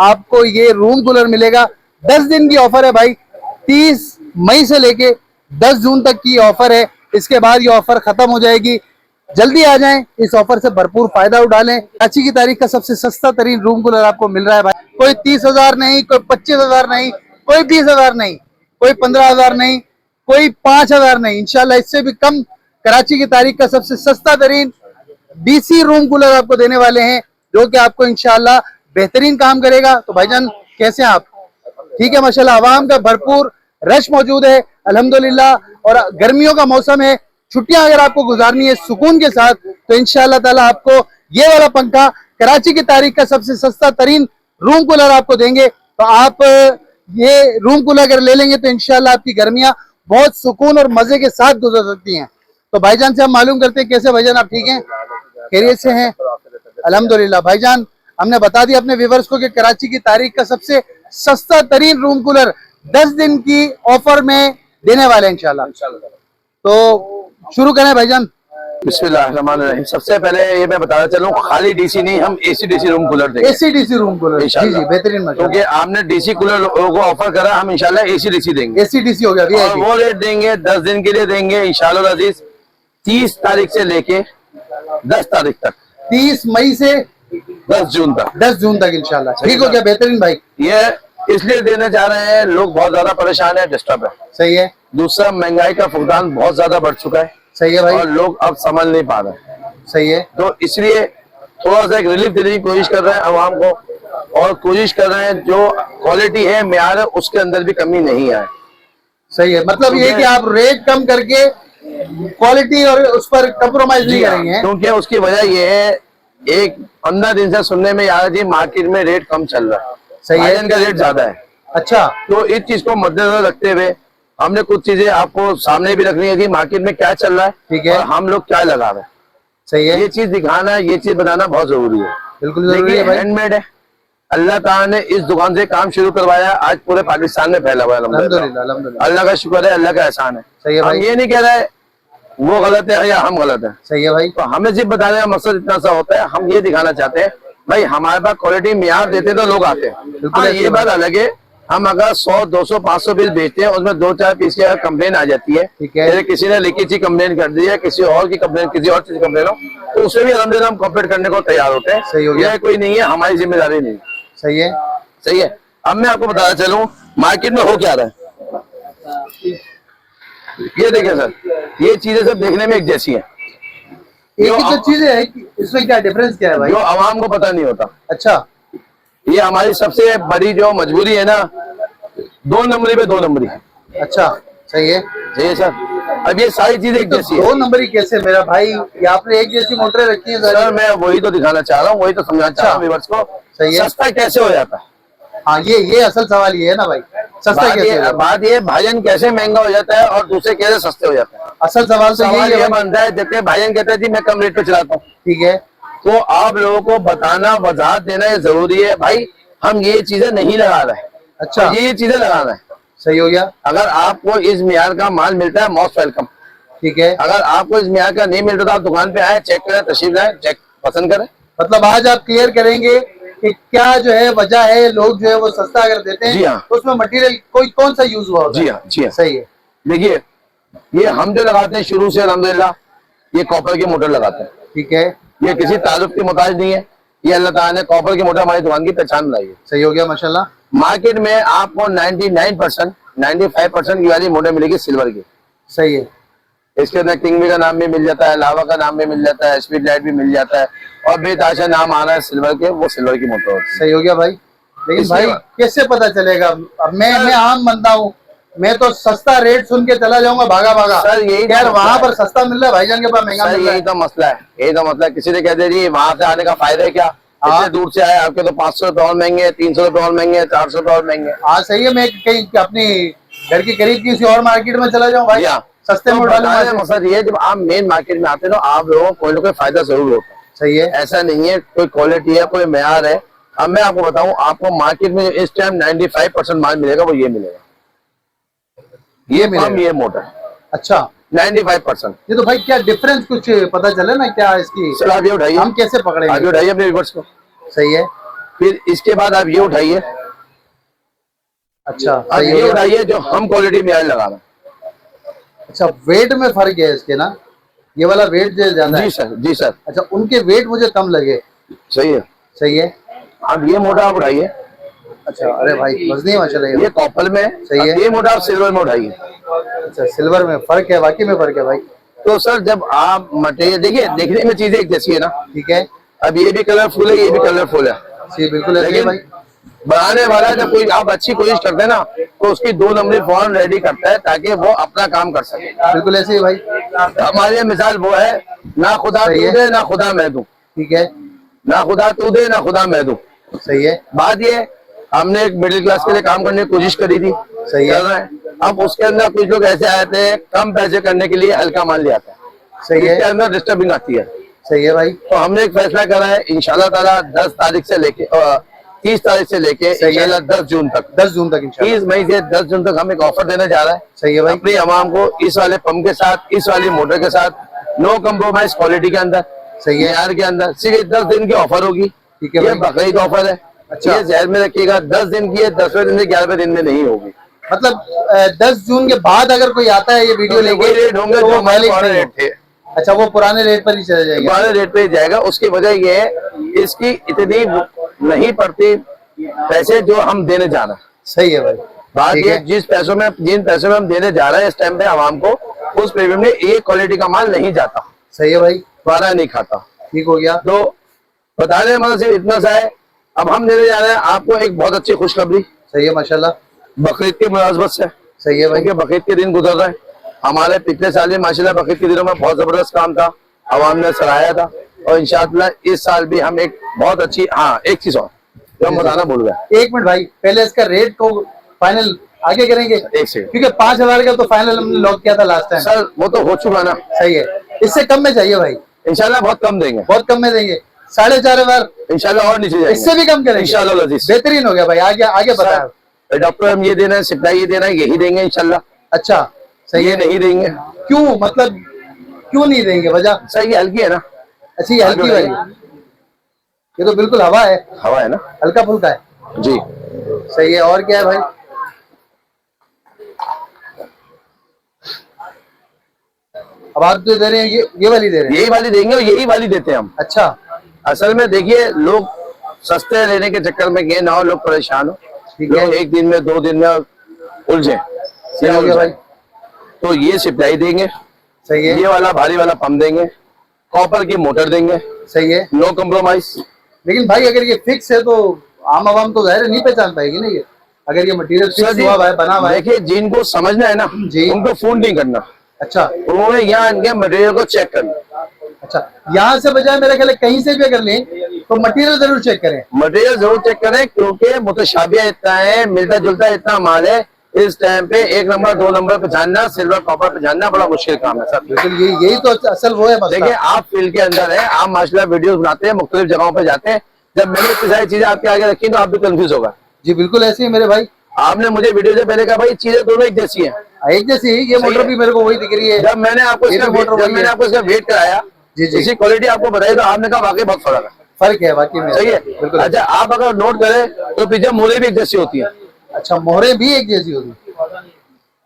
आपको ये room cooler मिलेगा। 10 दिन की ऑफर है भाई, 30 मई से लेके 10 जून तक की ऑफर है। इसके बाद ये ऑफर खत्म हो जाएगी। जल्दी आ जाएं, इस ऑफर से भरपूर फायदा उठा लें। आज की तारीख का सबसे सस्ता तरीन रूम कूलर आपको मिल रहा है भाई। कोई 30,000 नहीं, कोई 25,000 नहीं, कोई 20,000 नहीं, कोई 15,000 नहीं, कोई 5,000 नहीं, इंशाल्लाह इससे भी कम। कराची की तारीख का सबसे सस्ता तरीन डीसी रूम कूलर आपको देने वाले हैं, जो कि आपको इंशाल्लाह बेहतरीन काम करेगा। तो भाईजान कैसे हैं आप? ठीक है माशाल्लाह। आवाम का भरपूर रश मौजूद है अल्हम्दुलिल्लाह। और गर्मियों का मौसम है, छुट्टियां अगर आपको गुजारनी है सुकून के साथ, तो इंशाल्लाह ताला आपको ये वाला पंखा कराची की तारीख का सबसे सस्ता तरीन रूम कूलर आपको देंगे। तो आप ये रूम कूलर अगर ले लेंगे तो इंशाल्लाह आपकी गर्मियां बहुत सुकून और मजे के साथ गुजर सकती हैं। तो भाईजान से हम मालूम करते हैं, कैसे भाईजान आप ठीक हैं, खैरियत से हैं? अल्हम्दुलिल्लाह। भाईजान हमने बता दिया अपने व्यूवर्स को कि कराची की तारीख का सबसे सस्ता तरीन रूम कूलर 10 दिन की ऑफर में देने वाले हैं इंशाल्लाह। तो शुरू करें भाईजान। बिस्मिल्लाहिर्रहमानिर्रहीम। सबसे पहले ये मैं बताना चलूं, खाली डीसी नहीं, हम एसी डीसी रूम कूलर देंगे। एसी डीसी रूम कूलर, जी जी, बेहतरीन। क्योंकि आपने डीसी कूलर को ऑफर करा, हम इंशाल्लाह एसी डीसी देंगे। एसी डीसी हो गया, और वो रेट देंगे 10 दिन के लिए देंगे इंशाल्लाह अजीज, 30 तारीख से लेके 10 तारीख तक, 30 मई से 10 जून तक, 10 जून तक इंशाल्लाह। ठीक हो गया, बेहतरीन भाई। ये इसलिए देने जा रहे हैं, लोग बहुत ज्यादा परेशान है, डिस्टर्ब है। सही है। दूसरा, महंगाई का फुकदान बहुत ज्यादा बढ़ चुका है। सही है भाई। और लोग अब समझ नहीं पा रहे। सही है। तो इसलिए थोड़ा सा एक रिलीफ देने की कोशिश कर रहे हैं आवाम को, और कोशिश कर रहे हैं जो क्वालिटी है, म्यार है, उसके अंदर भी कमी नहीं आए। सही है, मतलब ये कि आप रेट कम करके क्वालिटी और उस पर कंप्रोमाइज नहीं करेंगे। क्योंकि उसकी वजह ये है, एक 15 दिन से सुनने में आ रहा जी मार्केट में रेट कम चल रहा है, सही है, का रेट ज्यादा है। अच्छा, तो इस चीज को मद्देनजर रखते हुए हमने कुछ चीजें आपको सामने भी रखनी है कि मार्केट में क्या चल रहा है, ठीक है, और हम लोग क्या लगा रहे हैं। सही है, ये चीज दिखाना, ये चीज बताना बहुत जरूरी है। बिल्कुल जरूरी है भाई। हैंडमेड है, अल्लाह ताला ने इस दुकान से काम शुरू करवाया, आज पूरे पाकिस्तान में फैला हुआ है। अल्हम्दुलिल्लाह, अल्लाह का शुक्र है, अल्लाह का एहसान है। सही है भाई। हम ये नहीं कह रहे वो गलत है या हम गलत है। सही है भाई। तो हमें सिर्फ बताने का मकसद इतना सा होता है, हम ये दिखाना चाहते हैं भाई हमारे पास क्वालिटी म्यार देते तो लोग आते हैं। हाँ, ये बात अलग है, हम अगर 100, 200, 500 पीस बेचते हैं, उसमें 2-4 पीस की कंप्लेन आ जाती है, ठीक है, किसी ने लिखी चीज कंप्लेन कर दी है, किसी और की कंप्लेन, किसी और चीज कंप्लेन हो, तो उससे भी अल्हम्दुलिल्लाह हम कॉपरेट करने को तैयार होते हैं। सही हो गया। कोई नहीं है, हमारी जिम्मेदारी नहीं। सही है। सही है। अब मैं आपको बताना चलूं मार्केट में हो क्या रहा है। ये देखिए सर, ये चीजें सब देखने में एक जैसी है, एक ही तो चीजें है, इसमें क्या डिफरेंस क्या है भाई? जो आवाम को पता नहीं होता। अच्छा, ये हमारी सबसे बड़ी जो मजबूरी है ना, 2 नंबरी पे 2 नंबरी। अच्छा, सही है, सही है सर। अब ये सारी चीजें एक जैसी है। 2 नंबरी कैसे मेरा भाई? ये आपने एक जैसी मोटरें रखी है सर, मैं वही तो दिखाना चाह रहा हूँ, वही तो समझाना चाह रहा हूँ व्यूअर्स को। सही है। सस्ता कैसे हो जाता है? हाँ, ये असल सवाल ये है ना भाई, सस्ता कैसे हो? बात ये भाईजान कैसे महंगा हो जाता है और दूसरे कैसे सस्ते हो जाते हैं। असल सवाल तो सवाल यही ये है। बनता है, जबकि भाईजान कहते हैं जी मैं कम रेट पे चलाता हूँ, ठीक है, तो आप लोगों को बताना, वजाहत देना ये जरूरी है भाई, हम ये चीजें नहीं लगा रहे हैं। अच्छा, ये चीजें लगा रहे हैं। सही हो गया। अगर आपको इस मियार का माल मिलता है, मोस्ट वेलकम। ठीक है, अगर आपको इस मियार का नहीं मिलता तो आप दुकान पे आए, चेक करें, तशरीफ लाएं, चेक पसंद करें। मतलब आज आप क्लियर करेंगे कि क्या जो है वजह है, लोग जो है वो सस्ता अगर देते हैं, जी हाँ, तो उसमें मटेरियल कौन सा यूज हुआ होता है? जी हाँ, जी हाँ, सही है। देखिए ये हम जो लगाते हैं शुरू से अल्हम्दुलिल्लाह, ये कॉपर की मोटर लगाते हैं। ठीक है, ये किसी तारुफ की मोहताज नहीं है, ये अल्लाह ताला ने कॉपर की मोटर हमारी दुकान की पहचान बनाई है। सही हो गया माशाल्लाह। मार्केट में आपको 99%, 95% की वाली मोटर मिलेगी सिल्वर की। सही है। इसके अंदर किंग का नाम भी मिल जाता है, लावा का नाम भी मिल जाता है, स्पीड लाइट भी मिल जाता है, और बेताशा नाम आ रहा है सिल्वर के, वो सिल्वर की मोटर होती है। सही हो गया भाई। लेकिन भाई कैसे पता चलेगा? अब मैं आम बंदा हूँ, मैं तो सस्ता रेट सुन के चला जाऊंगा भागा। सर यही यार वहाँ पर सस्ता मिल रहा है, भाईजान के पास महंगा मिल रहा है। यही तो मसला है, यही तो मसला है। किसी ने कहते जी वहां से आने का फायदा है क्या, इतने दूर से आए, आपके तो 500 रुपए और महंगे हैं, 300 रुपए और महंगे हैं, 400 रुपए और महंगे। हाँ सही है, मैं कहीं अपनी घर के करीब किसी और मार्केट में चला जाऊँ भाई, सस्ते में डालूंगा। मकसद ये है जब आप मेन मार्केट में आते हो, आप लोगों को कोई ना कोई फायदा जरूर होता है। सही है, ऐसा नहीं है कोई क्वालिटी है, कोई म्यार है। अब मैं आपको बताऊं, आपको मार्केट में इस टाइम 95% माल मिलेगा, वो ये मिलेगा, ये मोटर। अच्छा, 95%। ये तो भाई क्या डिफरेंस कुछ पता चले ना क्या इसकी? चलो आगे उठाइए, हम कैसे पकड़ेंगे? आगे उठाइए अपने व्यूअर्स को। सही है, फिर इसके बाद आप ये उठाइए, अच्छा आप सही हो ये गया। उठाइए जो हम क्वालिटी में लगा रहे अच्छा वेट में फर्क है इसके ना, ये वाला वेट जो ज्यादा हैं। है। जी सर, जी सर, अच्छा उनके वेट मुझे कम लगे। सही है। सही है। अब ये मोटा आप उठाइए, अच्छा अरे भाई वजनी है माशाल्लाह ये ये। कॉपर में है। सही अब है। ये मोटा आप सिल्वर में उठाइए। अच्छा सिल्वर में फर्क है, वाकई में फर्क है भाई। तो सर जब आप मटेरियल देखिए, देखने में चीजें एक जैसी है ना। ठीक है। अब ये भी कलरफुल है, ये भी कलरफुल है, जी बिल्कुल ऐसे ही है लेकिन भाई। बनाने वाला जब कोई आप अच्छी कोशिश करते हैं ना, तो उसकी 2 नंबरी फॉर्म रेडी करता है ताकि वो अपना काम कर सके। बिल्कुल ऐसे ही भाई। हमारी ये मिसाल वो है, ना खुदा सही तू है। दे ना खुदा मैं दूं, ठीक है। ना खुदा तू दे ना खुदा मैं दूं। सही है। बात ये, हमने एक मिडिल क्लास के लिए काम करने की कोशिश करी थी, सही है। कर रहे हैं। अब उसके अंदर कुछ लोग ऐसे आए थे, कम पैसे करने के लिए हल्का माल ले आते हैं, सही है। इसके अंदर डिस्टर्बिंग आती है। सही है भाई। तो हमने एक फैसला करा है, इंशाल्लाह ताला 10 तारीख से लेके 30 तारीख से लेके सही है। इंशाल्लाह 10 जून तक, 10 जून तक इंशाल्लाह। 30 मई से 10 जून तक हम एक ऑफर देने जा रहे हैं। सही है भाई। अपनी आवाम को इस वाले पंप के साथ, इस वाली मोटर के साथ, नो कम्प्रोमाइज क्वालिटी के अंदर, सही है। यार के अंदर सिर्फ 10 दिन की ऑफर होगी। ठीक है ये भाई। बकरीद ऑफर है। अच्छा। ये जहर में रखिएगा, 10 दिन की है, 10वें दिन से 11वें दिन में नहीं होगी। मतलब 10 जून के बाद अगर कोई आता है ये वीडियो तो लेके, वही रेट होंगे तो जो वो हमारे मालिक पुराने नहीं रेट थे। हो। अच्छा वो पुराने रेट पर ही चला जाएगा। पुराने रेट पे ही जाएगा। उसकी वजह ये है, इसकी इतनी नहीं पड़ती पैसे जो हम देने जा रहे हैं। सही है भाई। बात ठीक ये, है। जिन पैसों में हम देने जा रहे हैं इस टाइम पे आवाम को, उस प्रीमियम में एक क्वालिटी का माल नहीं जाता, सही है भाई। दोबारा नहीं खाता। ठीक हो गया। तो बताने मतलब सिर्फ इतना सा है। अब हम देने जा रहे हैं आपको एक बहुत अच्छी खुशखबरी, सही है माशाल्लाह। बकरीद की मुनासबत से। सही है भाई। क्योंकि बकरीद के दिन गुजर रहे हैं हमारे, पिछले साल भी माशाल्लाह बकरीद के दिनों में बहुत जबरदस्त काम था, आवाम ने सराहा था। और इंशाअल्लाह इस साल भी हम एक बहुत अच्छी, हाँ एक चीज और जो हम बताना भूल गए। 1 मिनट भाई, पहले इसका रेट को फाइनल आगे करेंगे, एक सेकंड क्योंकि 5,000 का तो फाइनल हमने लॉक किया था लास्ट टाइम। सर, वो तो हो चुका ना। सही है। इससे कम में चाहिए भाई। इंशाल्लाह बहुत कम देंगे, बहुत कम में देंगे। 4,500। इंशाल्लाह और नीचे जाएंगे, इससे भी कम करेंगे इंशाल्लाह लजीज। बेहतरीन हो गया भाई। आगे आगे बताया। डॉक्टर हम ये देना है, सिप्लाई ये देना है, यही देंगे इंशाल्लाह। अच्छा सही ये है। नहीं देंगे। क्यों, मतलब क्यों नहीं देंगे, वजह? सही है, हल्की है ना। अच्छी ये हल्की वाली, ये तो बिल्कुल हवा है, हवा है ना। हल्का फुल्का है। जी सही है। और क्या है भाई? अब आप जो दे रहे हैं ये वाली दे रहे हैं? यही वाली देंगे और यही वाली देते हैं हम। अच्छा असल में देखिए, लोग सस्ते लेने के चक्कर में ये ना हो लोग परेशान हो, ठीक है। लोग 1 दिन में 2 दिन में उलझे। सही हो गया भाई। तो ये सिप्लाई देंगे, सही है। ये वाला भारी वाला पंप देंगे, कॉपर की मोटर देंगे, सही है। No compromise. लेकिन भाई अगर ये फिक्स है तो आम आवाम तो जाहिर है नहीं पहचान पाएगी ना ये, अगर ये मटेरियल सर फिक्स जी, हुआ है, बना हुआ है। देखिए जिनको समझना है ना, जी। उनको फोन नहीं करना, अच्छा उन्होंने यहाँ इनके मटेरियल को चेक करना। अच्छा, यहाँ से बजाय मेरे ख्याल है कहीं से भी अगर लें तो मटेरियल जरूर चेक करें। मटेरियल जरूर चेक करें, क्योंकि मुतशाबिया इतना है, मिलता जुलता इतना माल है। इस टाइम पे 1 नंबर 2 नंबर पे जानना, सिल्वर कॉपर पे जानना बड़ा मुश्किल काम है सर। बिल्कुल यही तो असल वो है मसला। देखिए, आप फील्ड के अंदर है, आप माशाल्लाह वीडियोस बनाते हैं, मुख्तलिफ जगहों पे जाते हैं। जब मैंने इतनी सारी चीजें आपके आगे रखी तो आप भी कंफ्यूज होगा। जी बिल्कुल ऐसे ही मेरे भाई। आपने मुझे वीडियो से पहले कहा भाई चीजें दोनों एक जैसी हैं। एक जैसी ही ये मोटर भी मेरे को वही दिख रही है। जब मैंने आपको ये इसका भी मोटर वही है। इसका वेट कराया, जी जी, इसी क्वालिटी आपको बताई, तो आपने कहा वाकई बहुत फर्क है। फर्क है वाकई में। सही है। बिल्कुल। अच्छा, आप अगर नोट करें तो पीछे मोहरे भी एक जैसी होती है। अच्छा मोहरे भी एक जैसी होगी।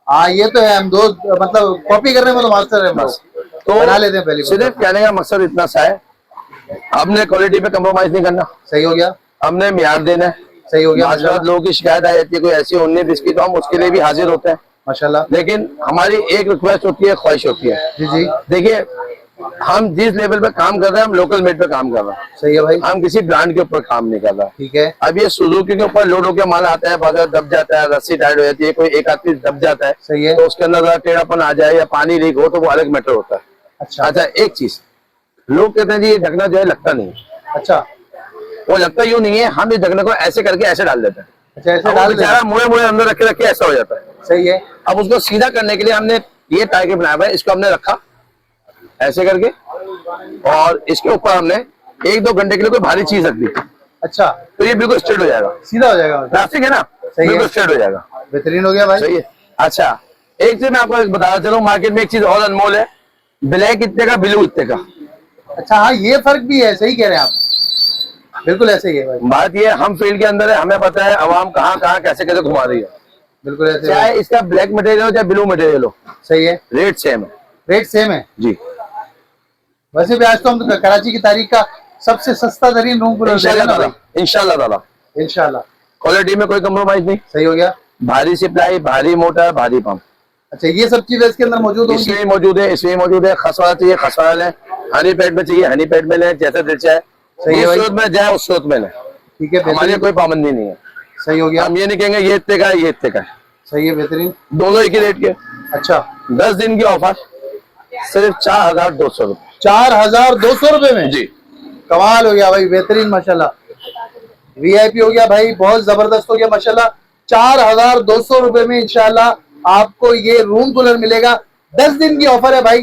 हाँ ये तो है, हम दो मतलब कॉपी करने में तो मास्टर है हम लोग। तो बना लेते हैं पहले। सिर्फ कहने का मकसद इतना सा है, हमने क्वालिटी पे कंप्रोमाइज नहीं करना, सही हो गया। हमने मियार देना है। सही हो गया माशाल्लाह, लोगों की शिकायत आ जाती है कोई ऐसी उन्नी बिस्की, तो हम उसके लिए भी हाजिर होते हैं। माशाल्लाह। लेकिन हमारी एक रिक्वेस्ट होती है, ख्वाहिश होती है। जी जी देखिए, हम जिस लेवल पे काम कर रहे हैं, हम लोकल मेड पे काम कर रहे हैं, सही है भाई। हम किसी ब्रांड के ऊपर काम नहीं कर रहे। ठीक है। अब ये सुजुकी के ऊपर लोड होकर माल आता है, बाजार दब जाता है, रस्सी टाइट हो जाती है, कोई एक आदमी दब जाता है, सही है। तो उसके अंदर जरा टेढ़ापन आ जाए या पानी लीक हो तो वो अलग मैटर होता है। अच्छा अच्छा, एक चीज लोग कहते हैं जी ये ढकना जो है लगता नहीं है। अच्छा वो लगता यूं नहीं है, हम इस ढकने को ऐसे करके ऐसे डाल देते हैं। अच्छा, ऐसे अब वो डाल दें। बेचारा मुड़े मुड़े अंदर रखे रखे ऐसा हो जाता है। सही है। अब उसको सीधा करने के लिए हमने ये टाइगर बनाया हुआ है, इसको हमने रखा ऐसे करके, और इसके ऊपर हमने 1-2 घंटे के लिए कोई भारी चीज रख दी, अच्छा तो ये बिल्कुल स्ट्रेट हो जाएगा। सीधा हो जाएगा मतलब। प्लास्टिक है ना, सही है। बिल्कुल स्ट्रेट हो जाएगा। बेहतरीन हो गया भाई। सही है। अच्छा, एक चीज मैं आपको बताना चलूं, मार्केट में एक चीज और अनमोल है, ब्लैक इतने का, ब्लू इतने का। अच्छा हाँ ये फर्क भी है, सही कह रहे हैं आप। बिल्कुल ऐसे ही है भाई, बात ये हम फील्ड के अंदर है, हमें पता है अवाम कहाँ कहाँ कैसे कैसे घुमा रही है। बिल्कुल ऐसे ही चाहे भाई। इसका ब्लैक मटेरियल हो चाहे ब्लू मटेरियल हो, सही है, रेट सेम है रेट सेम है। जी। वैसे भी आज तो हम कराची की तारीख का सबसे सस्ता तरीन रूम कूलर दे रहे हैं ना भाई, इंशाल्लाह ताला इंशाल्लाह। क्वालिटी में कोई कम्प्रोमाइज नहीं। सही हो गया। भारी सप्लाई, भारी मोटर, भारी पंप, अच्छा, ये सब चीजें इसके अंदर मौजूद होंगी। इसमें मौजूद है, इसमें मौजूद है। खसवाला चाहिए खसवाला लें, हनी पैड में चाहिए हनी पैड में लें, जैसे दिल चाहे सही है उस भाई। सूरत में जाए उस सूरत में लें, ठीक है, हमारी बेहतरीन। कोई पाबंदी नहीं है। सही हो गया। हम ये नहीं कहेंगे ये इतने का है ये इतने का है, सही है, बेहतरीन। दोनों एक ही रेट के। अच्छा, 10 दिन की ऑफर सिर्फ 4200 रुपए 4200 रुपए में जी। कमाल हो गया भाई, बेहतरीन माशाल्लाह। वीआईपी हो गया भाई, बहुत जबरदस्त हो गया माशाल्लाह। 4200 रुपए में इंशाल्लाह आपको ये रूम कूलर मिलेगा। 10 दिन की ऑफर है भाई,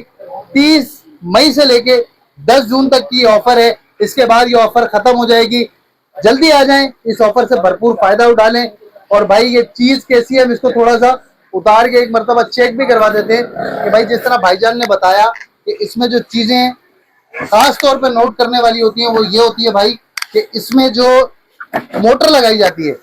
30 मई से लेके 10 जून तक की ऑफर है। इसके बाद ये ऑफर खत्म हो जाएगी। जल्दी आ जाएं, इस ऑफर से भरपूर फायदा उठा लें। और भाई ये चीज कैसी है, हम इसको थोड़ा सा उतार के एक मरतबा चेक भी करवा देते हैं कि भाई जिस तरह भाईजान ने बताया कि इसमें जो चीजें खास तौर पे नोट करने वाली होती है वो ये होती है भाई कि इसमें जो मोटर लगाई जाती है,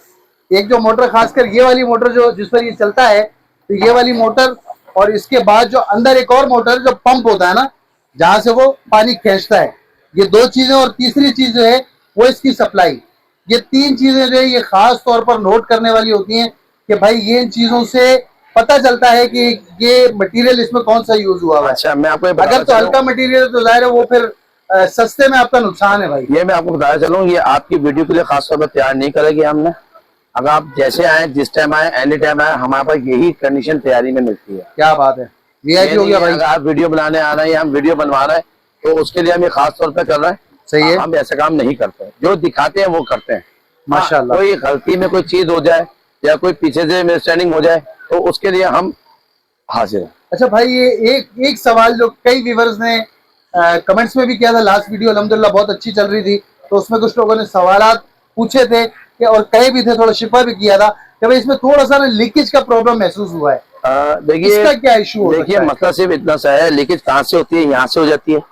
एक जो मोटर खासकर ये वाली मोटर जो जिस पर ये चलता है, तो ये वाली मोटर और इसके बाद जो अंदर एक और मोटर जो पंप होता है ना, जहां से वो पानी खींचता है, ये दो चीजें। और तीसरी चीज जो है वो इसकी सप्लाई। ये तीन चीजें जो है ये खास तौर पर नोट करने वाली होती हैं कि भाई ये इन चीजों से पता चलता है कि ये मटेरियल इसमें कौन सा यूज हुआ है। अच्छा, मैं आपको ये अगर बताना तो हल्का मटेरियल है तो जाहिर है वो फिर सस्ते में आपका नुकसान है भाई। ये मैं आपको बताया चलूं, ये आपकी वीडियो के लिए खास तौर पर तैयार नहीं करेगी हमने। अगर आप जैसे आए, जिस टाइम आए, एनी टाइम आए, हमारे पास यही कंडीशन तैयारी में मिलती है। क्या बात है, वीआईपी हो गया भाई। अगर आप वीडियो बनाने आ रहे हैं या हम वीडियो बनवा रहे हैं तो उसके लिए हम ये खास तौर पर कर रहे हैं। सही है, हम ऐसा काम नहीं करते, जो दिखाते हैं वो करते हैं। माशाल्लाह। कोई गलती में कोई चीज हो जाए या कोई पीछे से मिसअंडरस्टैंडिंग हो जाए तो उसके लिए हम हाजिर हैं। अच्छा भाई, ये एक सवाल जो कई व्यूअर्स ने कमेंट्स में भी किया था, लास्ट वीडियो अल्हम्दुलिल्लाह बहुत अच्छी चल रही थी, तो उसमें कुछ लोगों ने सवालात पूछे थे कि और कहे भी थे, थोड़ा शिफा भी किया था कि भाई इसमें थोड़ा सा लीकेज का प्रॉब्लम महसूस हुआ है। देखिए, इसका क्या इशू हो देखिए सकता है? मतलब सिर्फ इतना सा है, लीकेज कहाँ से होती है, यहाँ से हो जाती है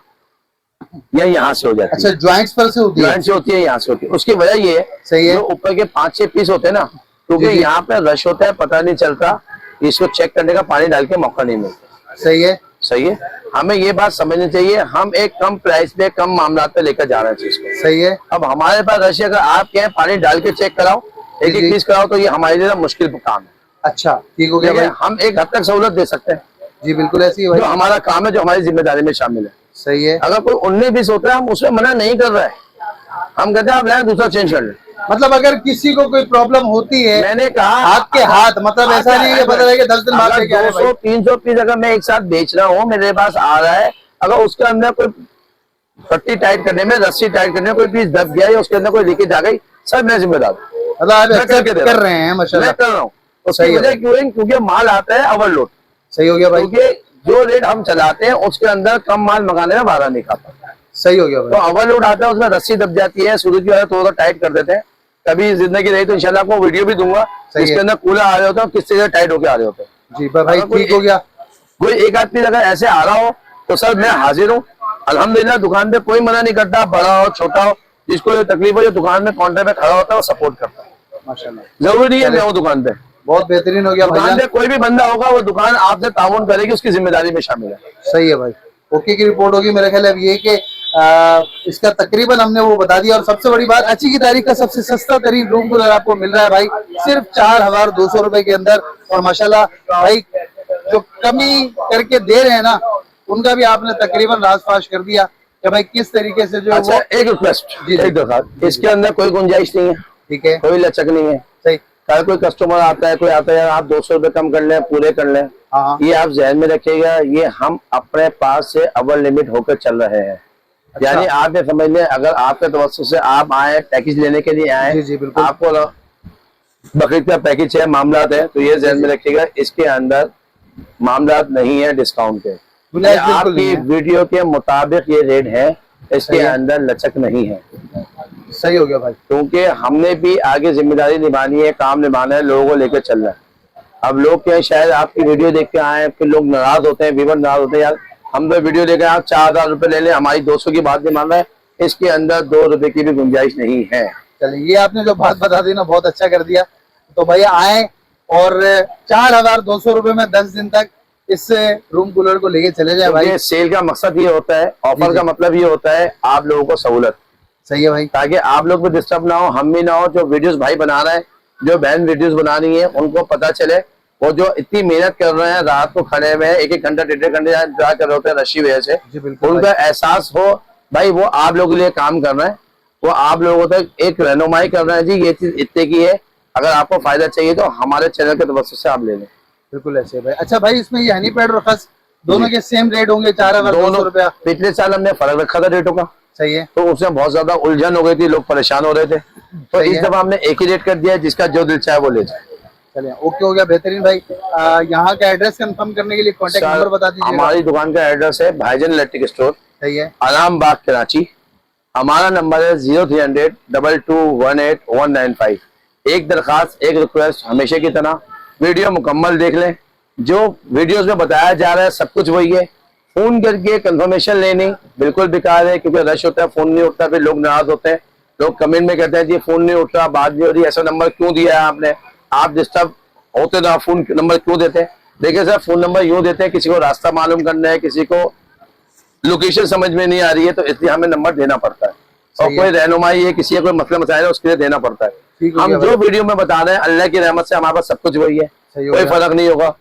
या यहाँ से हो जाती है। अच्छा, ज्वाइंट्स पर से होती है? ज्वाइंट से होती है, यहाँ से होती है। उसकी वजह ये है, सही है। जो ऊपर के 5-6 पीस होते हैं ना, क्योंकि जी, जी। यहाँ पे रश होता है, पता नहीं चलता, इसको चेक करने का पानी डाल के मौका नहीं मिलता। सही है, सही है। हमें ये बात समझनी चाहिए, हम एक कम प्राइस पे कम मामला पे लेकर जा रहे हैं चीज को। सही है। अब हमारे पास रश है, अगर आप क्या है पानी डाल के चेक कराओ, एक जी, एक पीस कराओ, तो ये हमारे लिए मुश्किल काम है। अच्छा, ठीक हो गया ठीक है, भाई। हम एक हद तक सहूलत दे सकते हैं, जी बिल्कुल ऐसी है जो भाई। हमारा काम है, जो हमारी जिम्मेदारी में शामिल है। सही है। अगर कोई 19-20 होता है, हम उसमें मना नहीं कर रहे हैं, हम कहते हैं आप लाए दूसरा चेंज कर लें। मतलब अगर किसी को कोई प्रॉब्लम होती है, मैंने कहा हाथ के हाथ, मतलब ऐसा नहीं है पता है कि 10 दिन बाद लेके आ रहे हैं भाई। 200-300 पीस अगर मैं एक साथ बेच रहा हूँ, मेरे पास आ रहा है, अगर उसके अंदर कोई पट्टी टाइट करने में, रस्सी टाइट करने में कोई पीस दब गया या उसके अंदर कोई लीकेज आ गई, सर मैं जिम्मेदार हूं। मतलब आप मैं accept करके दे कर रहे हैं माशाल्लाह। मैं कर रहा हूँ। उसकी सही है वजह भाई। क्यों है? क्योंकि माल आता है ओवरलोड। सही हो गया भाई। क्योंकि जो रेट हम चलाते हैं उसके अंदर कम माल मंगाने में वारा नहीं खाता। सही हो गया तो भाई। ओवरलोड आता है, उसमें रस्सी दब जाती है, शुरू की वजह थोड़ा टाइट कर देते हैं। कभी जिंदगी रही तो इंशाल्लाह आपको वीडियो भी दूंगा, सही है। जिसके अंदर कूलर आ रहे होते हैं, किस तरह टाइट होके आ रहे होते हैं। जी भाई, अगर कोई ठीक हो गया। कोई एक आदमी अगर ऐसे आ रहा हो तो सर मैं हाजिर हूँ। अल्हम्दुलिल्लाह दुकान पे कोई मना नहीं करता, बड़ा हो छोटा हो, जिसको ये तकलीफ हो, जो दुकान में काउंटर पे खड़ा होता है वो सपोर्ट करता है। माशाल्लाह, जरूरी नहीं है मैं हूँ दुकान पे, बहुत बेहतरीन हो गया दुकान भाईजान। पे कोई भी बंदा होगा वो दुकान आपसे ताउन करेगी, उसकी जिम्मेदारी में शामिल है। सही है भाई, ओके की रिपोर्ट होगी मेरे ख्याल है। अब ये कि इसका तकरीबन हमने वो बता दिया। और सबसे बड़ी बात, आज की तारीख का सबसे सस्ता तरीन रूम कूलर आपको मिल रहा है भाई सिर्फ 4200 रुपए के अंदर। और माशाल्लाह भाई जो कमी करके दे रहे हैं ना, उनका भी आपने तकरीबन राजफाश कर दिया कि भाई किस तरीके से जो अच्छा, वो। एक रिक्वेस्ट, जी, जी। एक दरख्वास्त, इसके अंदर कोई गुंजाइश नहीं है, ठीक है, कोई लचक नहीं है। सही। कल कोई कस्टमर आता है, कोई आता है, आप 200 रुपए कम कर लें, पूरे कर लें, हाँ, ये आप जहन में रखिएगा, ये हम अपने पास से अवर लिमिट होकर चल रहे हैं। अच्छा। यानी आप ये समझ लें, अगर आपके तवज्जुह से आप आए, पैकेज लेने के लिए आए, जी, जी, बिल्कुल। आपको बकरीद का पैकेज है, मामलात है, तो ये जहन में रखिएगा, इसके अंदर मामलात नहीं है डिस्काउंट के। गुंजाइश बिल्कुल आपकी नहीं है। वीडियो के मुताबिक ये रेट है, सही इसके है। अंदर लचक नहीं है। सही हो गया भाई। क्योंकि हमने भी आगे जिम्मेदारी निभानी है, काम निभाना है, लोगों को लेकर चलना है। अब लोग क्या शायद आपकी वीडियो देख के आए, फिर लोग नाराज होते हैं, व्यूअर नाराज होते हैं, यार हम तो वीडियो देख रहे हैं, आप 4000 रुपए ले लें, हमारी 200 की बात नहीं मान रहे हैं, इसके अंदर 2 रुपए की भी गुंजाइश नहीं है। चलिए, ये आपने जो बात बता दी ना, बहुत अच्छा कर दिया। तो भैया आए और 4,200 रुपए में 10 दिन तक इस रूम कूलर को लेके चले जाए भाई। सेल का मकसद ये होता है, ऑफर का मतलब ये होता है आप लोगों को सहूलत। सही है भाई, ताकि आप लोग भी डिस्टर्ब ना हो, हम भी ना हो। जो वीडियोस भाई बना रहे हैं, जो बहन वीडियोस बना रही है, उनको पता चले। वो जो इतनी मेहनत कर रहे हैं, रात को खड़े हुए हैं, 1-1 घंटा 1.5 घंटे ड्रा कर रहे होते हैं रशी वजह से, जी बिल्कुल उनका एहसास हो भाई वो आप लोगों के लिए काम कर रहे हैं, वो आप लोगों तक एक रहनुमाई कर रहे हैं। जी ये चीज इतने की है, अगर आपको फायदा चाहिए तो हमारे चैनल के तवज्जुह से आप ले लें। बिल्कुल ऐसे भाई। अच्छा भाई, इसमें ये हनी पैड और खस दोनों के सेम रेट होंगे? 4,200 दोनों रुपया। पिछले साल हमने फर्क रखा था रेटों का, सही है, तो उसमें बहुत ज्यादा उलझन हो गई थी, लोग परेशान हो रहे थे। तो सही इस है। दफा हमने एक ही रेट कर दिया है, जिसका जो दिल चाहे वो ले जाए। चलिए, ओके हो गया, बेहतरीन भाई। यहाँ का एड्रेस कंफर्म करने के लिए कॉन्टेक्ट नंबर बता दीजिए। हमारी दुकान का एड्रेस है भाईजान इलेक्ट्रिक स्टोर, सही है, आराम बाग कराची। हमारा नंबर है 0300-2218-195। एक दरखास्त, एक रिक्वेस्ट, हमेशा की तरह वीडियो मुकम्मल देख लें। जो वीडियोस में बताया जा रहा है सब कुछ वही है। फोन करके कंफर्मेशन लेनी बिल्कुल बेकार है, क्योंकि रश होता है, फोन नहीं उठता, फिर लोग नाराज होते हैं। लोग कमेंट में कहते हैं जी फोन नहीं उठ रहा, बात नहीं हो रही, ऐसा नंबर क्यों दिया है आपने, आप डिस्टर्ब होते ना, फोन नंबर क्यों देते हैं? देखिए सर, फोन नंबर यूं देते हैं, किसी को रास्ता मालूम करना है, किसी को लोकेशन समझ में नहीं आ रही है, तो इसलिए हमें नंबर देना पड़ता है। और कोई रहनुमाई है, किसी का कोई मसला मसाइल है, उसके लिए देना पड़ता है। हम जो वीडियो में बता रहे हैं, अल्लाह की रहमत से हमारे पास सब कुछ वही है, कोई फर्क नहीं होगा।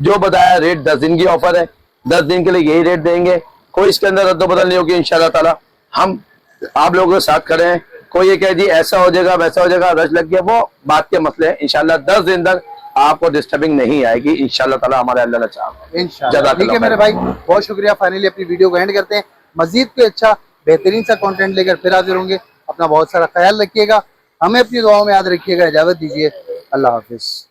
जो बताया रेट 10 दिन की ऑफर है, 10 दिन के लिए यही रेट देंगे, कोई इसके अंदर रद्द-बदल नहीं होगी इंशाल्लाह ताला। हम आप लोगों के साथ खड़े हैं। कोई ये कहे जी ऐसा हो जाएगा वैसा हो जाएगा, रश लग गया, वो बात के मसले हैं। इंशाल्लाह 10 दिन तक आपको डिस्टर्बिंग नहीं आएगी इंशाल्लाह ताला, हमारे अल्लाह ने चाहा। इंशाल्लाह। ठीक है मेरे भाई, बहुत शुक्रिया। फाइनली अपनी वीडियो को एंड करते हैं। मजीद कोई अच्छा बेहतरीन सा कंटेंट लेकर फिर हाजिर होंगे। अपना बहुत सारा ख्याल रखिएगा, हमें अपनी दुआओं में याद रखिएगा। इजाजत दीजिए, अल्लाह हाफिज।